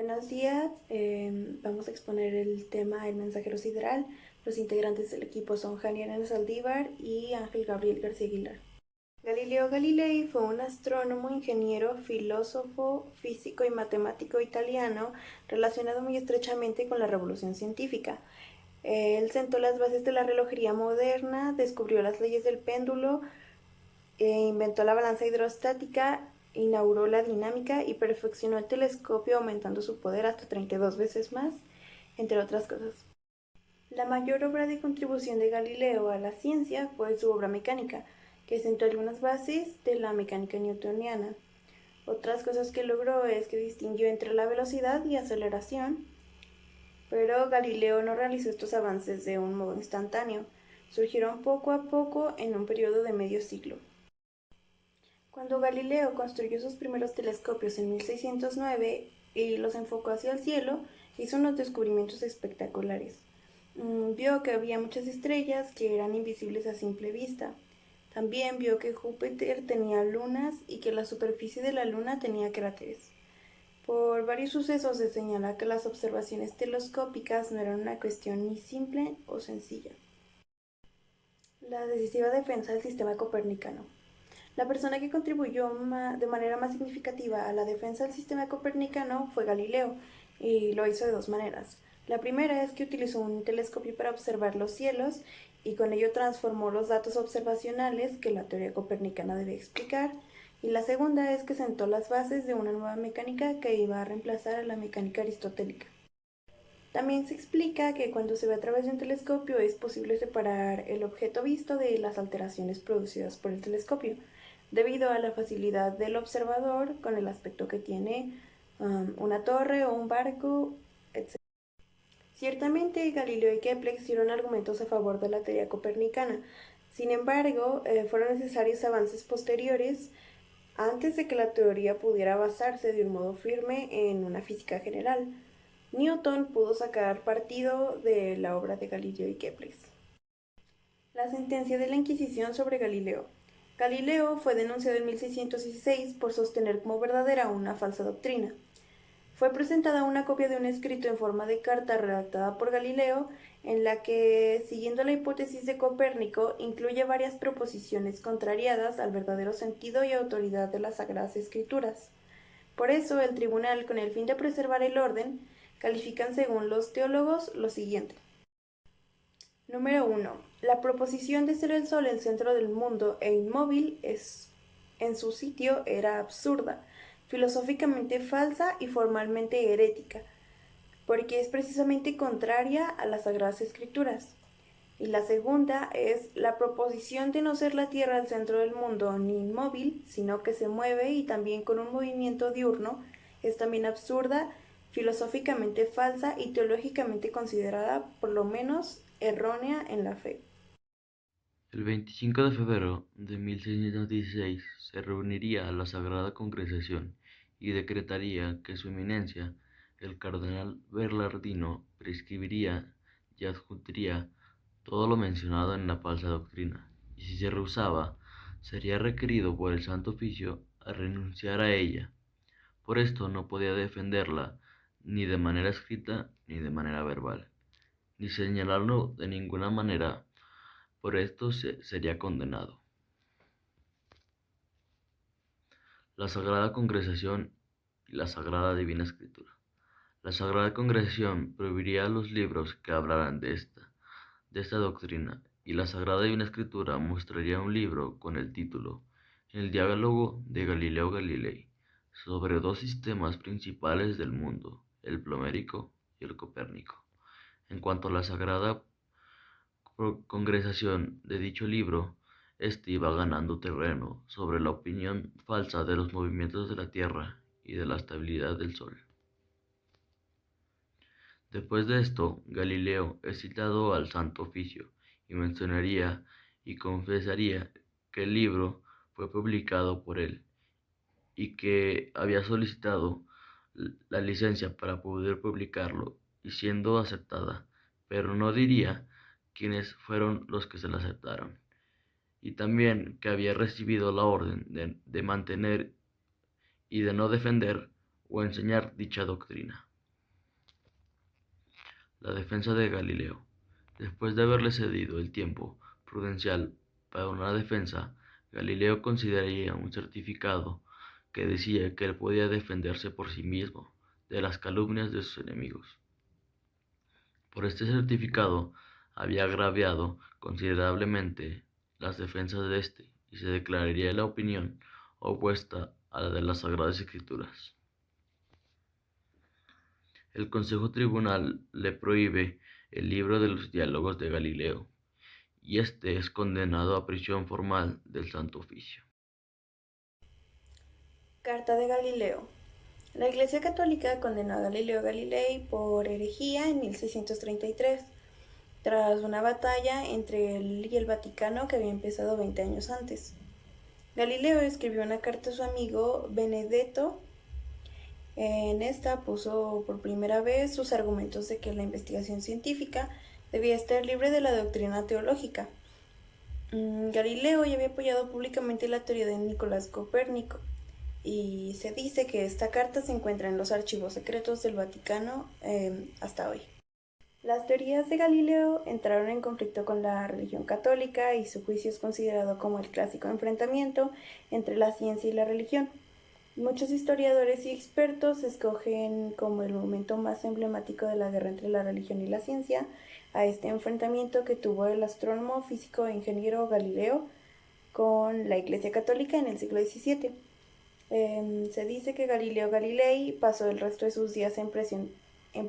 Buenos días, vamos a exponer el tema El mensajero sideral. Los integrantes del equipo son Janiana Saldívar y Ángel Gabriel García Aguilar. Galileo Galilei fue un astrónomo, ingeniero, filósofo, físico y matemático italiano relacionado muy estrechamente con la revolución científica. Él sentó las bases de la relojería moderna, descubrió las leyes del péndulo, inventó la balanza hidrostática, inauguró la dinámica y perfeccionó el telescopio aumentando su poder hasta 32 veces más, entre otras cosas. La mayor obra de contribución de Galileo a la ciencia fue su obra mecánica, que sentó algunas bases de la mecánica newtoniana. Otras cosas que logró es que distinguió entre la velocidad y aceleración, pero Galileo no realizó estos avances de un modo instantáneo, surgieron poco a poco en un periodo de medio siglo. Cuando Galileo construyó sus primeros telescopios en 1609 y los enfocó hacia el cielo, hizo unos descubrimientos espectaculares. Vio que había muchas estrellas que eran invisibles a simple vista. También vio que Júpiter tenía lunas y que la superficie de la luna tenía cráteres. Por varios sucesos se señala que las observaciones telescópicas no eran una cuestión ni simple o sencilla. La decisiva defensa del sistema copernicano. La persona que contribuyó de manera más significativa a la defensa del sistema copernicano fue Galileo, y lo hizo de dos maneras. La primera es que utilizó un telescopio para observar los cielos y con ello transformó los datos observacionales que la teoría copernicana debe explicar, y la segunda es que sentó las bases de una nueva mecánica que iba a reemplazar a la mecánica aristotélica. También se explica que cuando se ve a través de un telescopio es posible separar el objeto visto de las alteraciones producidas por el telescopio, debido a la facilidad del observador con el aspecto que tiene una torre o un barco, etc. Ciertamente, Galileo y Kepler hicieron argumentos a favor de la teoría copernicana. Sin embargo, fueron necesarios avances posteriores antes de que la teoría pudiera basarse de un modo firme en una física general. Newton pudo sacar partido de la obra de Galileo y Kepler. La sentencia de la Inquisición sobre Galileo. Galileo fue denunciado en 1616 por sostener como verdadera una falsa doctrina. Fue presentada una copia de un escrito en forma de carta redactada por Galileo, en la que, siguiendo la hipótesis de Copérnico, incluye varias proposiciones contrariadas al verdadero sentido y autoridad de las Sagradas Escrituras. Por eso, el tribunal, con el fin de preservar el orden, califican según los teólogos lo siguiente. Número 1. La proposición de ser el Sol el centro del mundo e inmóvil en su sitio era absurda, filosóficamente falsa y formalmente herética, porque es precisamente contraria a las Sagradas Escrituras. Y la segunda es la proposición de no ser la Tierra el centro del mundo ni inmóvil, sino que se mueve y también con un movimiento diurno, es también absurda, filosóficamente falsa y teológicamente considerada por lo menos errónea en la fe. El 25 de febrero de 1616 se reuniría la Sagrada Congregación y decretaría que Su Eminencia, el cardenal Bernardino, prescribiría y adjuntaría todo lo mencionado en la falsa doctrina, y si se rehusaba, sería requerido por el Santo Oficio a renunciar a ella. Por esto no podía defenderla ni de manera escrita ni de manera verbal, ni señalarlo de ninguna manera. Por esto sería condenado. La Sagrada Congregación y la Sagrada Divina Escritura. La Sagrada Congregación prohibiría los libros que hablaran de esta doctrina, y la Sagrada Divina Escritura mostraría un libro con el título El diálogo de Galileo Galilei sobre dos sistemas principales del mundo, el plomérico y el copérnico. En cuanto a la Sagrada Congregación de dicho libro, este iba ganando terreno sobre la opinión falsa de los movimientos de la Tierra y de la estabilidad del Sol. Después de esto, Galileo es citado al Santo Oficio y mencionaría y confesaría que el libro fue publicado por él y que había solicitado la licencia para poder publicarlo y siendo aceptada, pero no diría quiénes fueron los que se la aceptaron, y también que había recibido la orden de mantener y de no defender o enseñar dicha doctrina. La defensa de Galileo. Después de haberle cedido el tiempo prudencial para una defensa, Galileo consideraría un certificado que decía que él podía defenderse por sí mismo de las calumnias de sus enemigos. Por este certificado había agraviado considerablemente las defensas de éste y se declararía la opinión opuesta a la de las Sagradas Escrituras. El Consejo Tribunal le prohíbe el libro de los diálogos de Galileo, y este es condenado a prisión formal del Santo Oficio. Carta de Galileo. La Iglesia Católica condenó a Galileo Galilei por herejía en 1633, tras una batalla entre él y el Vaticano que había empezado 20 años antes. Galileo escribió una carta a su amigo Benedetto. En esta puso por primera vez sus argumentos de que la investigación científica debía estar libre de la doctrina teológica. Galileo ya había apoyado públicamente la teoría de Nicolás Copérnico, y se dice que esta carta se encuentra en los archivos secretos del Vaticano hasta hoy. Las teorías de Galileo entraron en conflicto con la religión católica y su juicio es considerado como el clásico enfrentamiento entre la ciencia y la religión. Muchos historiadores y expertos escogen como el momento más emblemático de la guerra entre la religión y la ciencia a este enfrentamiento que tuvo el astrónomo, físico e ingeniero Galileo con la Iglesia Católica en el siglo XVII. Se dice que Galileo Galilei pasó el resto de sus días en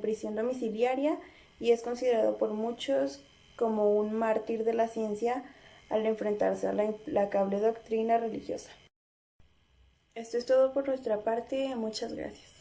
prisión domiciliaria y es considerado por muchos como un mártir de la ciencia al enfrentarse a la implacable doctrina religiosa. Esto es todo por nuestra parte, muchas gracias.